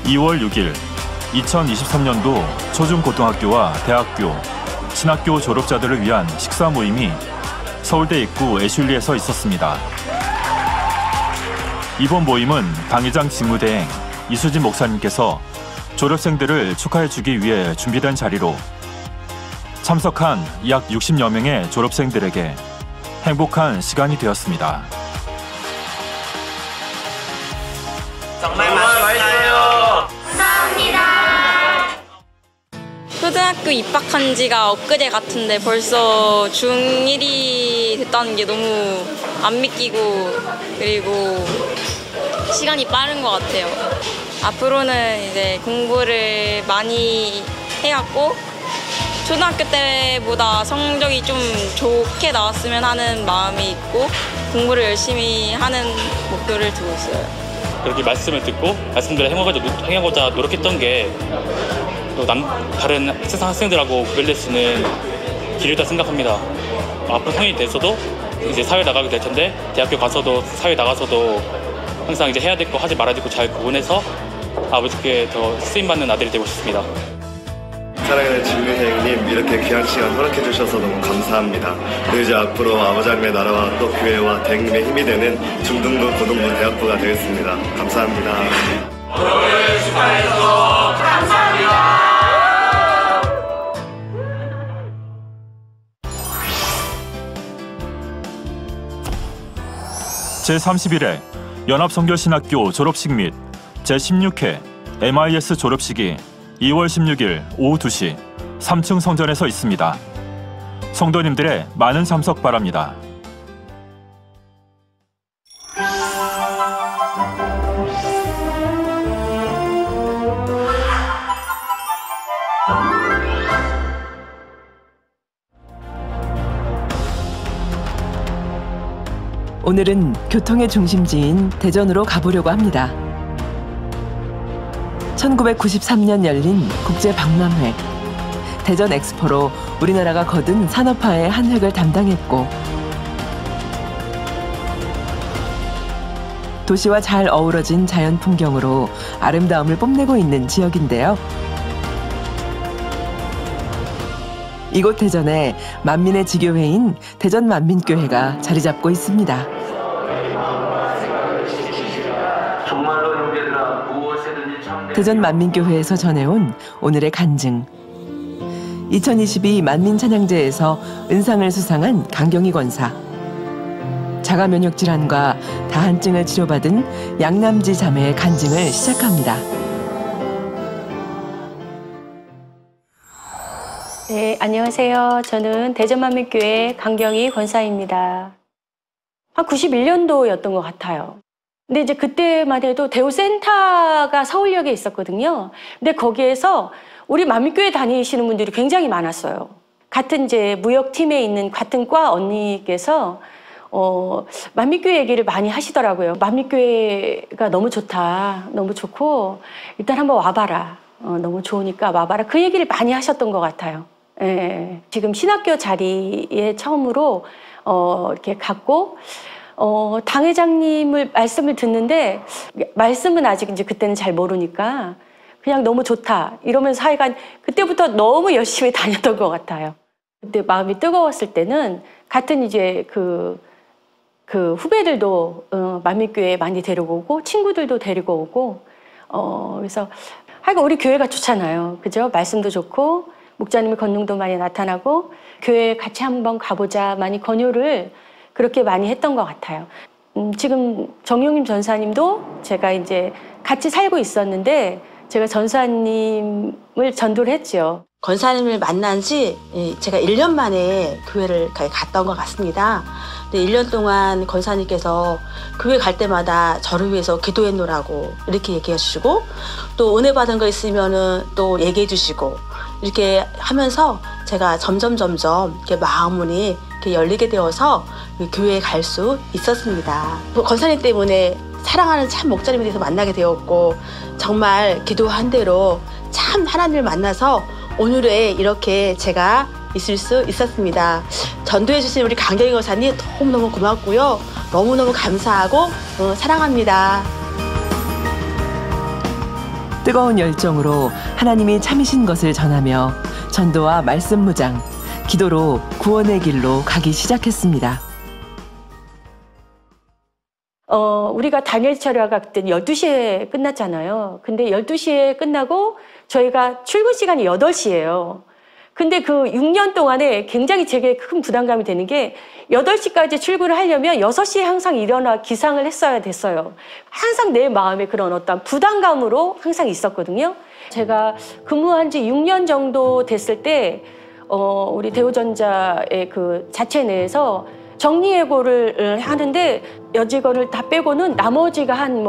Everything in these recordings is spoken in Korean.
2월 6일 2023년도 초중고등학교와 대학교, 신학교 졸업자들을 위한 식사 모임이 서울대 입구 애슐리에서 있었습니다. 이번 모임은 당회장 직무대행 이수진 목사님께서 졸업생들을 축하해주기 위해 준비된 자리로 참석한 약 60여 명의 졸업생들에게 행복한 시간이 되었습니다. 정말 맛있어요. 감사합니다. 초등학교 입학한 지가 엊그제 같은데 벌써 중1이 됐다는 게 너무 안 믿기고, 그리고 시간이 빠른 것 같아요. 앞으로는 이제 공부를 많이 해갖고 초등학교 때보다 성적이 좀 좋게 나왔으면 하는 마음이 있고 공부를 열심히 하는 목표를 두고 있어요. 그렇게 말씀을 듣고 말씀대로 행하고자 노력했던 게 또 다른 세상 학생들하고 구별될 수 있는 길이다 생각합니다. 앞으로 성인이 돼서도 이제 사회 나가게 될 텐데 대학교 가서도 사회 나가서도 항상 이제 해야 될 거 하지 말아야 될 거 잘 구분해서 아버지께 더 쓰임받는 아들이 되고 싶습니다. 사랑하는 진규형님, 이렇게 귀한 시간 허락해 주셔서 너무 감사합니다. 이제 앞으로 아버지 하나님의 나라와 또 교회와 대국민의 힘이 되는 중등부, 고등부, 대학부가 되겠습니다. 감사합니다. 졸업을 축하해서 감사합니다. 제31회 연합성결신학교 졸업식 및 제16회 MIS 졸업식이 2월 16일 오후 2시 3층 성전에서 있습니다. 성도님들의 많은 참석 바랍니다. 오늘은 교통의 중심지인 대전으로 가보려고 합니다. 1993년 열린 국제박람회, 대전 엑스포로 우리나라가 거둔 산업화의 한 획을 담당했고 도시와 잘 어우러진 자연 풍경으로 아름다움을 뽐내고 있는 지역인데요. 이곳 대전에 만민의 지교회인 대전만민교회가 자리 잡고 있습니다. 대전만민교회에서 전해온 오늘의 간증. 2022 만민찬양제에서 은상을 수상한 강경희 권사. 자가면역질환과 다한증을 치료받은 양남지 자매의 간증을 시작합니다. 네, 안녕하세요. 저는 대전만민교회 강경희 권사입니다. 한 91년도였던 것 같아요. 근데 이제 그때만 해도 대우센터가 서울역에 있었거든요. 근데 거기에서 우리 만민교회 다니시는 분들이 굉장히 많았어요. 같은 이제 무역팀에 있는 같은 과 언니께서 만민교회 얘기를 많이 하시더라고요. 만민교회가 너무 좋다. 너무 좋고 일단 한번 와봐라. 너무 좋으니까 와봐라. 그 얘기를 많이 하셨던 것 같아요. 예, 지금 신학교 자리에 처음으로 이렇게 갔고 당회장님을 말씀을 듣는데 말씀은 아직 이제 그때는 잘 모르니까 그냥 너무 좋다 이러면서 하여간 그때부터 너무 열심히 다녔던 것 같아요. 그때 마음이 뜨거웠을 때는 같은 이제 그 후배들도 만민교회에 많이 데리고 오고 친구들도 데리고 오고 그래서 하여간 우리 교회가 좋잖아요. 그죠? 말씀도 좋고 목사님의 권능도 많이 나타나고 교회에 같이 한번 가보자 많이 권유를 그렇게 많이 했던 것 같아요. 지금 정용임 전사님도 제가 이제 같이 살고 있었는데 제가 전사님을 전도를 했죠. 권사님을 만난 지 제가 1년 만에 교회를 갔던 것 같습니다. 근데 1년 동안 권사님께서 교회 갈 때마다 저를 위해서 기도해 놓으라고 이렇게 얘기해 주시고 또 은혜 받은 거 있으면은 또 얘기해 주시고 이렇게 하면서 제가 점점 이렇게 마음문이 이렇게 열리게 되어서 교회에 갈 수 있었습니다. 권사님 때문에 사랑하는 참 목사님에 대해서 만나게 되었고 정말 기도한 대로 참 하나님을 만나서 오늘에 이렇게 제가 있을 수 있었습니다. 전도해 주신 우리 강경희 권사님 너무너무 고맙고요. 너무너무 감사하고 사랑합니다. 뜨거운 열정으로 하나님이 참이신 것을 전하며 전도와 말씀 무장, 기도로 구원의 길로 가기 시작했습니다. 우리가 다니엘 철야가 그때 12시에 끝났잖아요. 근데 12시에 끝나고 저희가 출근 시간이 8시예요. 근데 그 6년 동안에 굉장히 제게 큰 부담감이 되는 게 8시까지 출근을 하려면 6시에 항상 일어나 기상을 했어야 됐어요. 항상 내 마음에 그런 어떤 부담감으로 항상 있었거든요. 제가 근무한 지 6년 정도 됐을 때 우리 대우전자의 그 자체 내에서 정리해고를 하는데 여직원을 다 빼고는 나머지가 한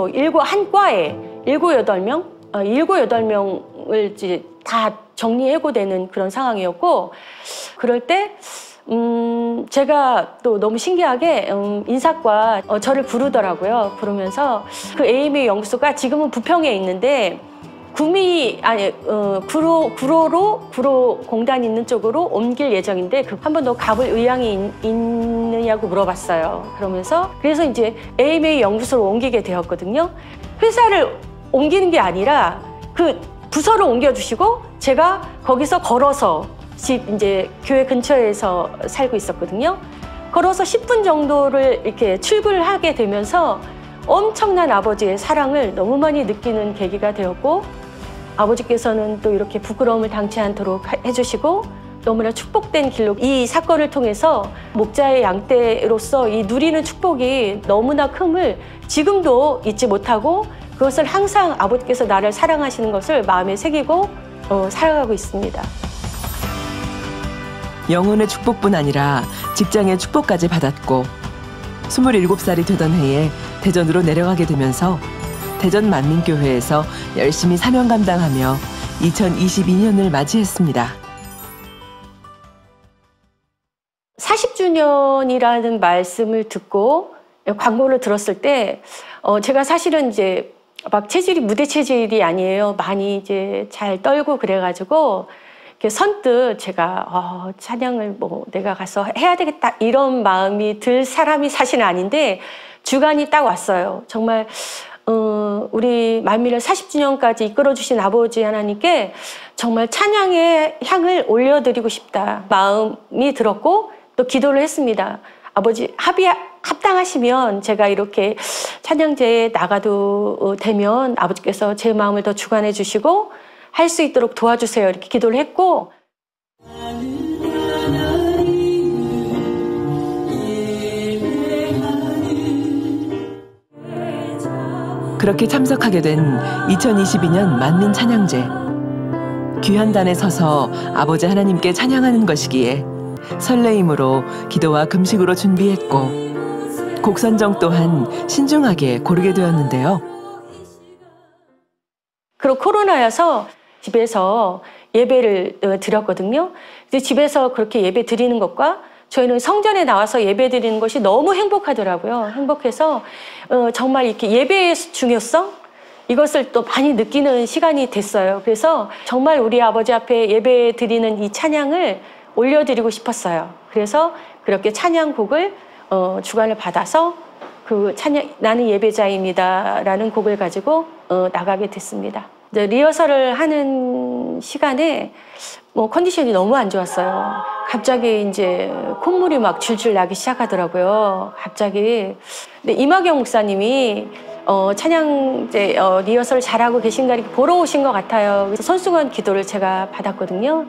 과에 7, 8명을 이제 다 정리해고되는 그런 상황이었고, 그럴 때 제가 또 너무 신기하게 인사과 저를 부르더라고요. 부르면서 그 AMA 연구소가 지금은 부평에 있는데 구로 공단 있는 쪽으로 옮길 예정인데 한 번 더 가볼 의향이 있느냐고 물어봤어요. 그래서 이제 AMA 연구소로 옮기게 되었거든요. 회사를 옮기는 게 아니라 그 부서를 옮겨주시고 제가 거기서 걸어서 이제 교회 근처에서 살고 있었거든요. 걸어서 10분 정도를 이렇게 출근을 하게 되면서 엄청난 아버지의 사랑을 너무 많이 느끼는 계기가 되었고, 아버지께서는 또 이렇게 부끄러움을 당치 않도록 해주시고 너무나 축복된 길로 이 사건을 통해서 목자의 양떼로서 이 누리는 축복이 너무나 큼을 지금도 잊지 못하고 그것을 항상 아버지께서 나를 사랑하시는 것을 마음에 새기고 살아가고 있습니다. 영혼의 축복뿐 아니라 직장의 축복까지 받았고 27살이 되던 해에 대전으로 내려가게 되면서 대전 만민교회에서 열심히 사명 감당하며 2022년을 맞이했습니다. 40주년이라는 말씀을 듣고 광고를 들었을 때 제가 사실은 이제 막 체질이 무대 체질이 아니에요. 많이 이제 잘 떨고 그래가지고 이렇게 선뜻 제가 찬양을 내가 가서 해야 되겠다 이런 마음이 들 사람이 사실은 아닌데 주간이 딱 왔어요. 정말 우리 만민을 40주년까지 이끌어주신 아버지 하나님께 정말 찬양의 향을 올려드리고 싶다 마음이 들었고 또 기도를 했습니다. 아버지 합당하시면 제가 이렇게 찬양제에 나가도 되면 아버지께서 제 마음을 더 주관해 주시고 할 수 있도록 도와주세요. 이렇게 기도를 했고, 그렇게 참석하게 된 2022년 만민 찬양제. 귀한 단에 서서 아버지 하나님께 찬양하는 것이기에 설레임으로 기도와 금식으로 준비했고 곡 선정 또한 신중하게 고르게 되었는데요. 그리고 코로나여서 집에서 예배를 드렸거든요. 근데 집에서 그렇게 예배 드리는 것과 저희는 성전에 나와서 예배 드리는 것이 너무 행복하더라고요. 행복해서 정말 이렇게 예배의 중요성? 이것을 또 많이 느끼는 시간이 됐어요. 그래서 정말 우리 아버지 앞에 예배 드리는 이 찬양을 올려드리고 싶었어요. 그래서 그렇게 찬양곡을 주관을 받아서 그 찬양 나는 예배자입니다 라는 곡을 가지고 나가게 됐습니다. 이제 리허설을 하는 시간에 컨디션이 너무 안 좋았어요. 갑자기 이제 콧물이 막 줄줄 나기 시작하더라고요. 갑자기. 근데 이마경 목사님이 찬양제 리허설 잘하고 계신가 이렇게 보러 오신 것 같아요. 그래서 손수건 기도를 제가 받았거든요.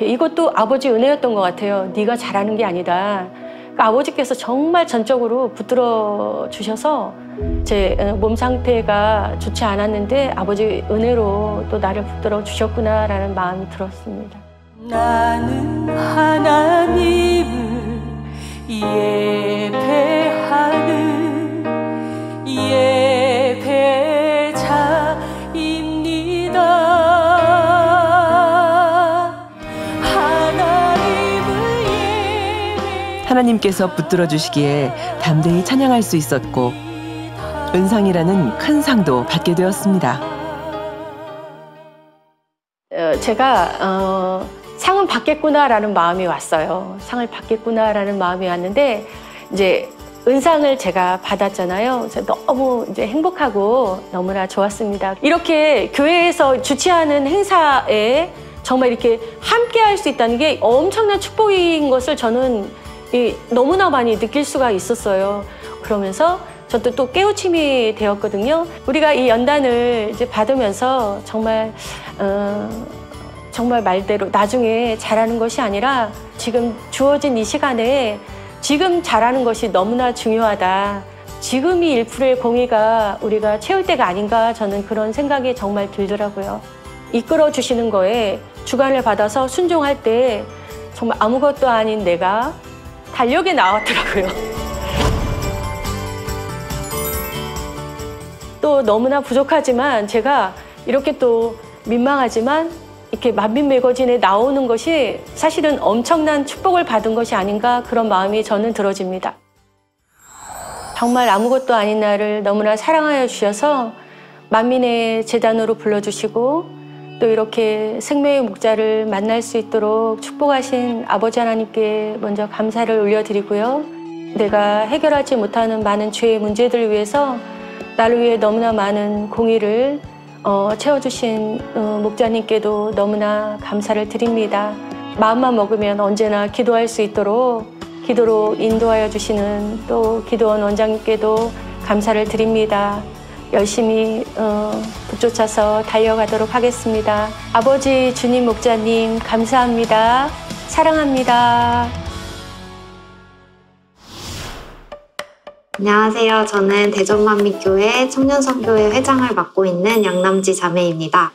이것도 아버지 은혜였던 것 같아요. 네가 잘하는 게 아니다. 그러니까 아버지께서 정말 전적으로 붙들어 주셔서 제 몸 상태가 좋지 않았는데 아버지 은혜로 또 나를 붙들어 주셨구나라는 마음이 들었습니다. 나는 하나님을 예배하는 예배자입니다. 하나님께서 붙들어 주시기에 담대히 찬양할 수 있었고 은상이라는 큰 상도 받게 되었습니다. 제가 상은 받겠구나라는 마음이 왔어요. 상을 받겠구나라는 마음이 왔는데 이제 은상을 제가 받았잖아요. 너무 이제 행복하고 너무나 좋았습니다. 이렇게 교회에서 주최하는 행사에 정말 이렇게 함께 할 수 있다는 게 엄청난 축복인 것을 저는 너무나 많이 느낄 수가 있었어요. 그러면서 저도 또 깨우침이 되었거든요. 우리가 이 연단을 이제 받으면서 정말 말대로 나중에 잘하는 것이 아니라 지금 주어진 이 시간에 지금 잘하는 것이 너무나 중요하다. 지금이 1%의 공의가 우리가 채울 때가 아닌가 저는 그런 생각이 정말 들더라고요. 이끌어 주시는 거에 주관을 받아서 순종할 때 정말 아무것도 아닌 내가 달력에 나왔더라고요. 또 너무나 부족하지만 제가 이렇게 또 민망하지만 이렇게 만민매거진에 나오는 것이 사실은 엄청난 축복을 받은 것이 아닌가 그런 마음이 저는 들어집니다. 정말 아무것도 아닌 나를 너무나 사랑하여 주셔서 만민의 재단으로 불러주시고 또 이렇게 생명의 목자를 만날 수 있도록 축복하신 아버지 하나님께 먼저 감사를 올려드리고요. 내가 해결하지 못하는 많은 죄의 문제들을 위해서 나를 위해 너무나 많은 공의를 채워주신 목자님께도 너무나 감사를 드립니다. 마음만 먹으면 언제나 기도할 수 있도록 기도로 인도하여 주시는 또 기도원 원장님께도 감사를 드립니다. 열심히 북쫓아서 달려가도록 하겠습니다. 아버지 주님 목자님 감사합니다. 사랑합니다. 안녕하세요. 저는 대전만민교회 청년선교회 회장을 맡고 있는 양남지 자매입니다.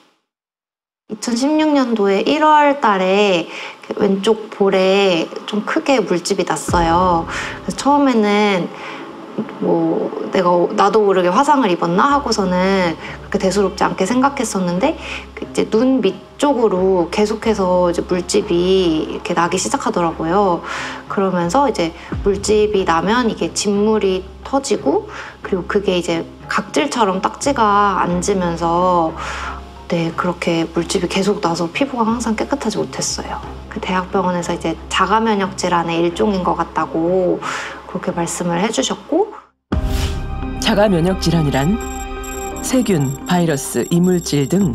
2016년도에 1월 달에 왼쪽 볼에 좀 크게 물집이 났어요. 그래서 처음에는 나도 모르게 화상을 입었나 하고서는 그렇게 대수롭지 않게 생각했었는데 이제 눈 밑쪽으로 계속해서 이제 물집이 이렇게 나기 시작하더라고요. 그러면서 이제 물집이 나면 이게 진물이 터지고 그리고 그게 이제 각질처럼 딱지가 앉으면서 그렇게 물집이 계속 나서 피부가 항상 깨끗하지 못했어요. 그 대학병원에서 이제 자가면역 질환의 일종인 것 같다고 그렇게 말씀을 해주셨고 자가면역 질환이란 세균, 바이러스, 이물질 등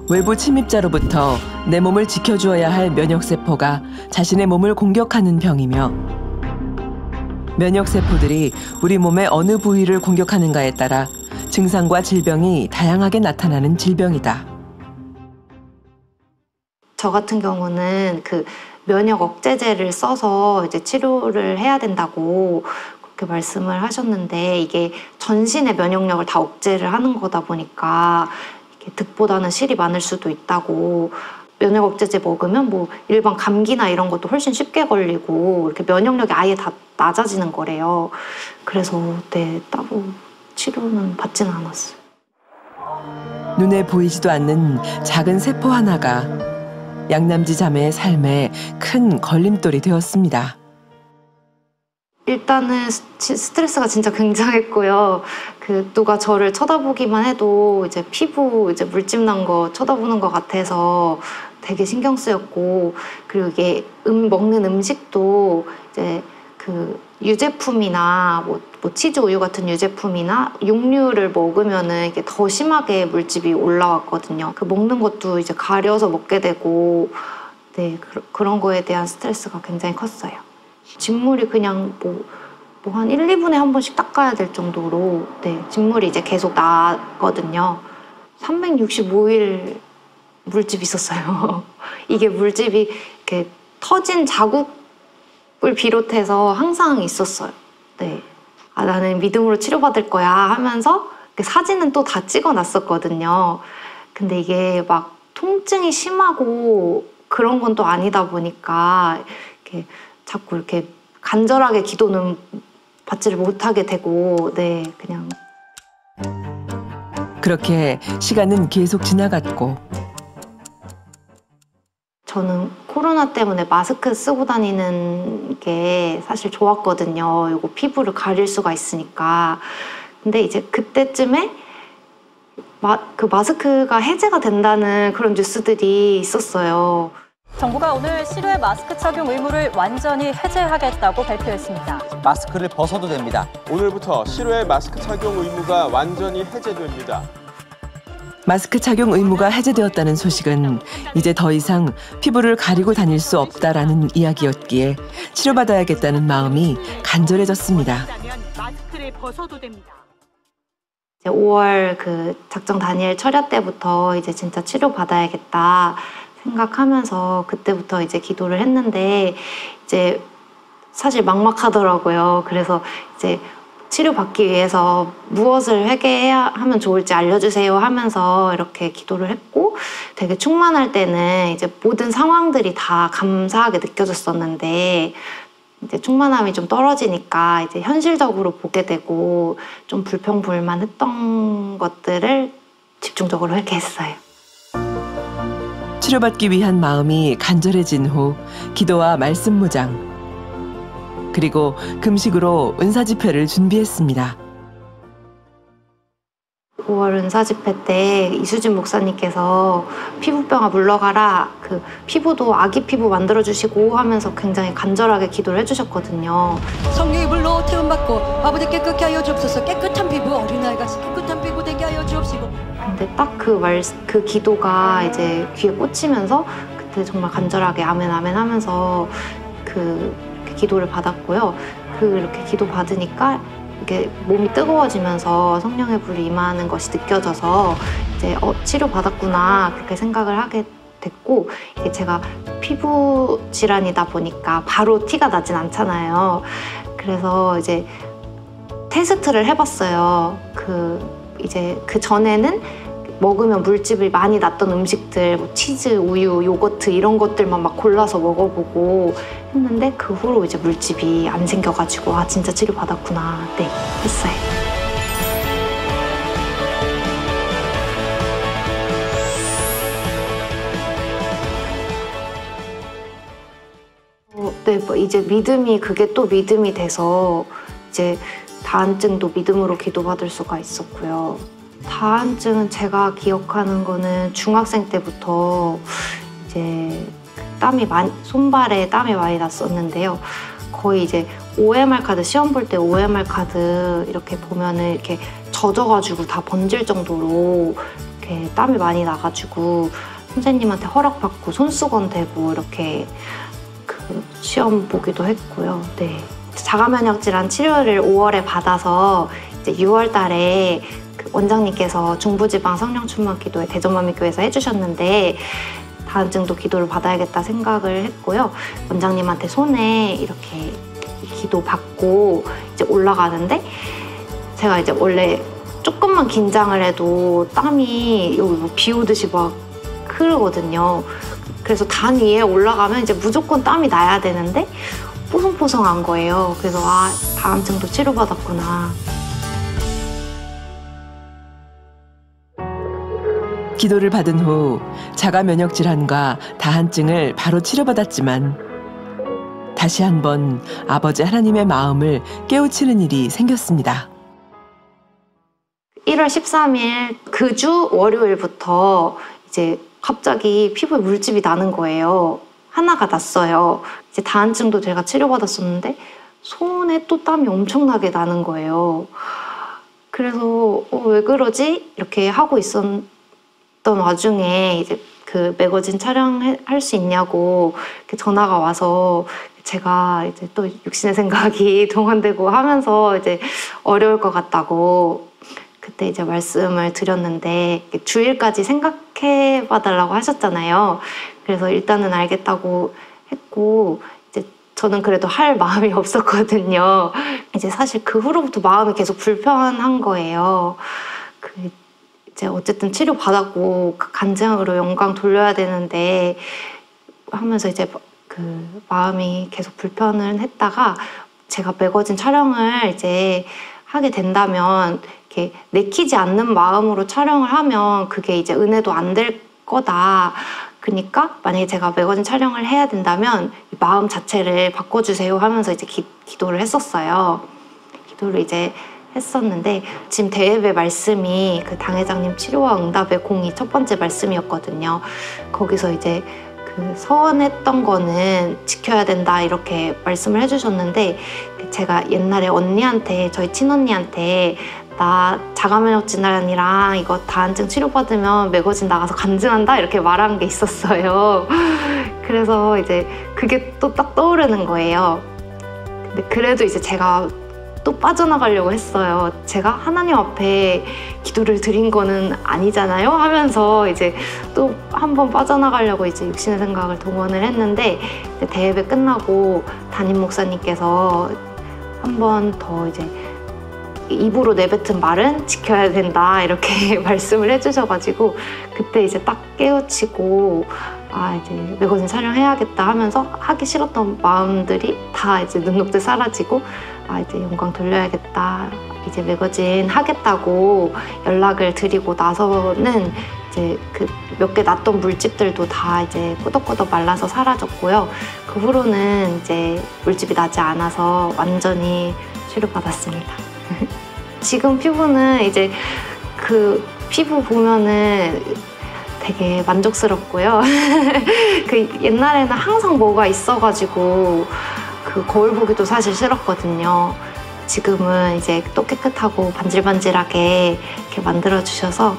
외부 침입자로부터 내 몸을 지켜주어야 할 면역세포가 자신의 몸을 공격하는 병이며 면역세포들이 우리 몸의 어느 부위를 공격하는가에 따라 증상과 질병이 다양하게 나타나는 질병이다. 저 같은 경우는 그 면역 억제제를 써서 이제 치료를 해야 된다고 그렇게 말씀을 하셨는데 이게 전신의 면역력을 다 억제를 하는 거다 보니까 이게 득보다는 실이 많을 수도 있다고 면역 억제제 먹으면 일반 감기나 이런 것도 훨씬 쉽게 걸리고 이렇게 면역력이 아예 다 낮아지는 거래요. 그래서 따로 치료는 받지는 않았어요. 눈에 보이지도 않는 작은 세포 하나가 양남지 자매의 삶에 큰 걸림돌이 되었습니다. 일단은 스트레스가 진짜 굉장했고요. 누가 저를 쳐다보기만 해도 이제 피부 이제 물집 난 거 쳐다보는 것 같아서 되게 신경 쓰였고 그리고 이게 먹는 음식도 이제 유제품이나 치즈 우유 같은 유제품이나 육류를 먹으면은 이게 더 심하게 물집이 올라왔거든요. 먹는 것도 이제 가려서 먹게 되고 그런 거에 대한 스트레스가 굉장히 컸어요. 진물이 그냥 한 1, 2분에 한 번씩 닦아야 될 정도로 진물이 이제 계속 나거든요. 365일 물집이 있었어요. 이게 물집이 이렇게 터진 자국을 비롯해서 항상 있었어요. 나는 믿음으로 치료받을 거야 하면서 사진은 또 다 찍어놨었거든요. 근데 이게 막 통증이 심하고 그런 건 또 아니다 보니까 자꾸 이렇게 간절하게 기도는 받지를 못하게 되고 그냥 그렇게 시간은 계속 지나갔고 저는 코로나 때문에 마스크 쓰고 다니는 게 사실 좋았거든요. 이거 피부를 가릴 수가 있으니까. 근데 이제 그때쯤에 마스크가 해제가 된다는 그런 뉴스들이 있었어요. 정부가 오늘 실외 마스크 착용 의무를 완전히 해제하겠다고 발표했습니다. 마스크를 벗어도 됩니다. 오늘부터 실외 마스크 착용 의무가 완전히 해제됩니다. 마스크 착용 의무가 해제되었다는 소식은 이제 더 이상 피부를 가리고 다닐 수 없다라는 이야기였기에 치료받아야겠다는 마음이 간절해졌습니다. 마스크를 벗어도 됩니다. 5월 그 작정 다니엘 철야 때부터 이제 진짜 치료받아야겠다 생각하면서 그때부터 이제 기도를 했는데 이제 사실 막막하더라고요. 그래서 이제 치료받기 위해서 무엇을 회개해야 하면 좋을지 알려주세요 하면서 이렇게 기도를 했고 되게 충만할 때는 이제 모든 상황들이 다 감사하게 느껴졌었는데 이제 충만함이 좀 떨어지니까 이제 현실적으로 보게 되고 좀 불평불만했던 것들을 집중적으로 회개했어요. 치료받기 위한 마음이 간절해진 후 기도와 말씀 무장 그리고 금식으로 은사 집회를 준비했습니다. 5월 은사 집회 때 이수진 목사님께서 피부병아 물러가라 그 피부도 아기 피부 만들어주시고 하면서 굉장히 간절하게 기도를 해주셨거든요. 성령의 불로 태움받고 아버지 깨끗게 하여 주옵소서. 깨끗한 피부 어린아이가 깨끗한 피부 되게 하여 주옵시고. 근데 딱 그 기도가 이제 귀에 꽂히면서 그때 정말 간절하게 아멘 아멘 하면서 이렇게 기도를 받았고요. 이렇게 기도 받으니까 이게 몸이 뜨거워지면서 성령의 불이 임하는 것이 느껴져서 이제 치료 받았구나 그렇게 생각을 하게 됐고 이게 제가 피부 질환이다 보니까 바로 티가 나진 않잖아요. 그래서 이제 테스트를 해봤어요. 이제 그 전에는 먹으면 물집이 많이 났던 음식들, 뭐 치즈, 우유, 요거트 이런 것들만 막 골라서 먹어보고 했는데 그 후로 이제 물집이 안 생겨가지고 아 진짜 치료 받았구나 네 했어요. 네, 뭐 이제 믿음이 그게 또 믿음이 돼서 이제 다한증도 믿음으로 기도받을 수가 있었고요. 다한증은 제가 기억하는 거는 중학생 때부터 이제 손발에 땀이 많이 났었는데요. 거의 이제 OMR 카드 시험 볼 때 OMR 카드 이렇게 보면은 이렇게 젖어가지고 다 번질 정도로 이렇게 땀이 많이 나가지고 선생님한테 허락받고 손수건 대고 이렇게 시험 보기도 했고요. 네. 자가면역질환 치료를 5월에 받아서 이제 6월 달에 원장님께서 중부지방 성령충만기도회 대전마미교회에서 해주셨는데 다한증도 기도를 받아야겠다 생각을 했고요. 원장님한테 손에 이렇게 기도 받고 이제 올라가는데 제가 이제 원래 조금만 긴장을 해도 땀이 여기 뭐 비 오듯이 막 흐르거든요. 그래서 단 위에 올라가면 이제 무조건 땀이 나야 되는데 뽀송뽀송한 거예요. 그래서 아, 다한증도 치료받았구나. 기도를 받은 후 자가 면역 질환과 다한증을 바로 치료받았지만 다시 한번 아버지 하나님의 마음을 깨우치는 일이 생겼습니다. 1월 13일 그 주 월요일부터 이제 갑자기 피부에 물집이 나는 거예요. 하나가 났어요. 이제 다한증도 제가 치료받았었는데 손에 또 땀이 엄청나게 나는 거예요. 그래서 왜 그러지? 이렇게 하고 있었던 와중에 이제 그 매거진 촬영할 수 있냐고 이렇게 전화가 와서 제가 이제 또 육신의 생각이 동원되고 하면서 이제 어려울 것 같다고 그때 이제 말씀을 드렸는데 주일까지 생각해 봐달라고 하셨잖아요. 그래서 일단은 알겠다고 했고 이제 저는 그래도 할 마음이 없었거든요. 이제 사실 그 후로부터 마음이 계속 불편한 거예요. 이제 어쨌든 치료 받았고 간증으로 영광 돌려야 되는데 하면서 이제 마음이 계속 불편을 했다가 제가 매거진 촬영을 이제 하게 된다면 이렇게 내키지 않는 마음으로 촬영을 하면 그게 이제 은혜도 안 될 거다. 그러니까 만약에 제가 매거진 촬영을 해야 된다면 마음 자체를 바꿔주세요 하면서 이제 기도를 했었어요. 기도를 이제 했었는데 지금 대예배 말씀이 그 당회장님 치료와 응답의 공의 첫 번째 말씀이었거든요. 거기서 이제 그 서원했던 거는 지켜야 된다 이렇게 말씀을 해주셨는데 제가 옛날에 언니한테 저희 친언니한테 나 자가면역 질환이랑 이거 다한증 치료받으면 매거진 나가서 간증한다 이렇게 말한 게 있었어요. 그래서 이제 그게 또 딱 떠오르는 거예요. 근데 그래도 이제 제가 또 빠져나가려고 했어요. 제가 하나님 앞에 기도를 드린 거는 아니잖아요 하면서 이제 또 한 번 빠져나가려고 이제 육신의 생각을 동원을 했는데 대예배 끝나고 담임 목사님께서 한 번 더 이제 입으로 내뱉은 말은 지켜야 된다 이렇게 말씀을 해주셔가지고 그때 이제 딱 깨우치고 아 이제 매거진 촬영해야겠다 하면서 하기 싫었던 마음들이 다 이제 눈녹듯 사라지고 아 이제 영광 돌려야겠다 이제 매거진 하겠다고 연락을 드리고 나서는 이제 그 몇 개 났던 물집들도 다 이제 꾸덕꾸덕 말라서 사라졌고요. 그 후로는 이제 물집이 나지 않아서 완전히 치료받았습니다. 지금 피부는 이제 그 피부 보면은 되게 만족스럽고요. 그 옛날에는 항상 뭐가 있어가지고 그 거울 보기도 사실 싫었거든요. 지금은 이제 또 깨끗하고 반질반질하게 이렇게 만들어주셔서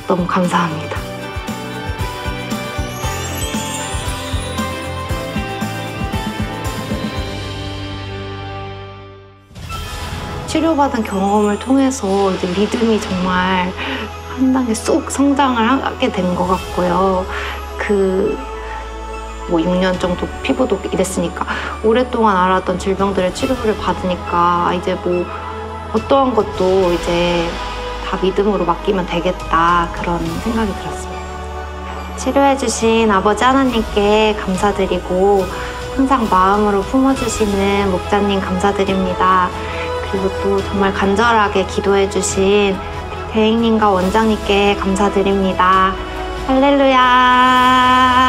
너무 감사합니다. 치료받은 경험을 통해서 이제 믿음이 정말 한 단계 쑥 성장을 하게 된 것 같고요. 뭐 6년 정도 피부도 이랬으니까 오랫동안 앓았던 질병들의 치료를 받으니까 이제 뭐 어떠한 것도 이제 다 믿음으로 맡기면 되겠다 그런 생각이 들었습니다. 치료해주신 아버지 하나님께 감사드리고 항상 마음으로 품어주시는 목자님 감사드립니다. 그리고 또 정말 간절하게 기도해주신 대행님과 원장님께 감사드립니다. 할렐루야.